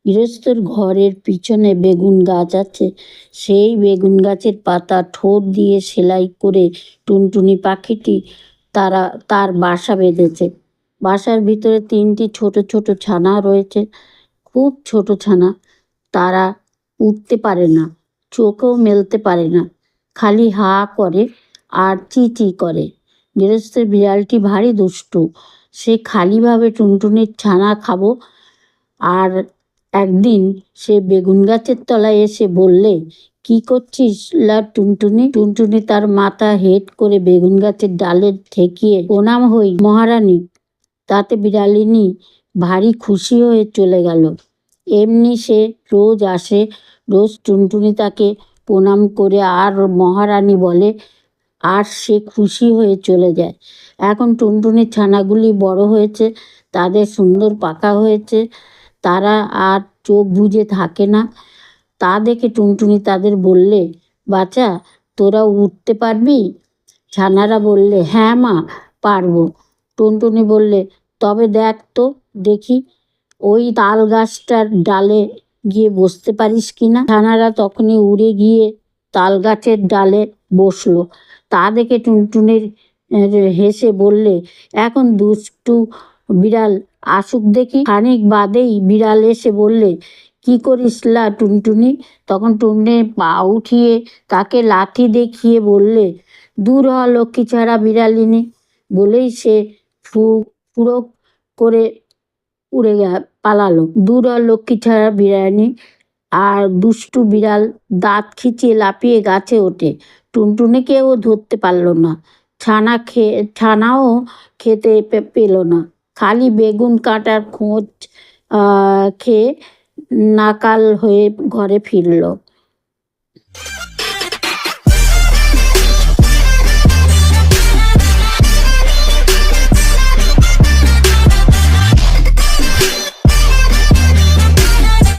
গৃহস্থর ঘরের পিছনে বেগুন গাছ আছে। সেই বেগুন গাছের পাতা ঠোঁট দিয়ে সেলাই করে টুনটুনি পাখিটি তার বাসা বেঁধেছে। বাসার ভিতরে 3টি ছোট ছোট ছানা রয়েছে, খুব ছোট ছানা। তারা উঠতে পারে না, চোখেও মেলতে পারে না, খালি হা করে আর চি চি করে। গৃহস্থের বিড়ালটি ভারী দুষ্টু। সে খালি ভাবে টুনটুনির ছানা খাবো। আর একদিন সে বেগুন গাছের তলায় এসে বললে, কি করছিস লা টুনটুনি? টুনটুনি তার মাথা হেঁট করে বেগুন গাছের ডালে ঠেকিয়ে প্রণাম হই মহারানী। তাতে বিড়ালিনী ভারী খুশি হয়ে চলে গেল। এমনি সে রোজ আসে, রোজ টুনটুনি তাকে প্রণাম করে আর মহারানী বলে, আর সে খুশি হয়ে চলে যায়। এখন টুনটুনির ছানাগুলি বড় হয়েছে, তাদের সুন্দর পাখা হয়েছে, তারা আর চোখ বুজে থাকে না। তা দেখে টুনটুনি তাদের বললে, বাছা, তোরা উঠতে পারবি? ছানারা বললে, হ্যাঁ মা, পারবো। টুনটুনি বললে, তবে দেখ তো দেখি ওই তাল গাছটার ডালে গিয়ে বসতে পারিস কিনা। ছানারা তখনই উড়ে গিয়ে তাল গাছের ডালে বসলো। তা দেখে টুনটুনির হেসে বললে, এখন দুষ্টু বিড়াল আসুক দেখি। খানিক বাদেই বিড়াল এসে বললে, কি করিস লা টুনটুনি? তখন টুনটুনি পা উঠিয়ে তাকে লাঠি দেখিয়ে বললে, দূর হ লক্ষ্মী ছাড়া বিড়ালিনী। বলেই সে ফুড়ো করে উড়ে পালালো। দূর হ লক্ষ্মী ছাড়া বিড়ালিনী। আর দুষ্টু বিড়াল দাঁত খিচিয়ে লাফিয়ে গাছে ওঠে। টুনটুনিকেও ধরতে পারল না। ছানাও খেতে পেল না, খালি বেগুন কাঁটার খোঁজ খেয়ে নাকাল হয়ে ঘরে ফিরল।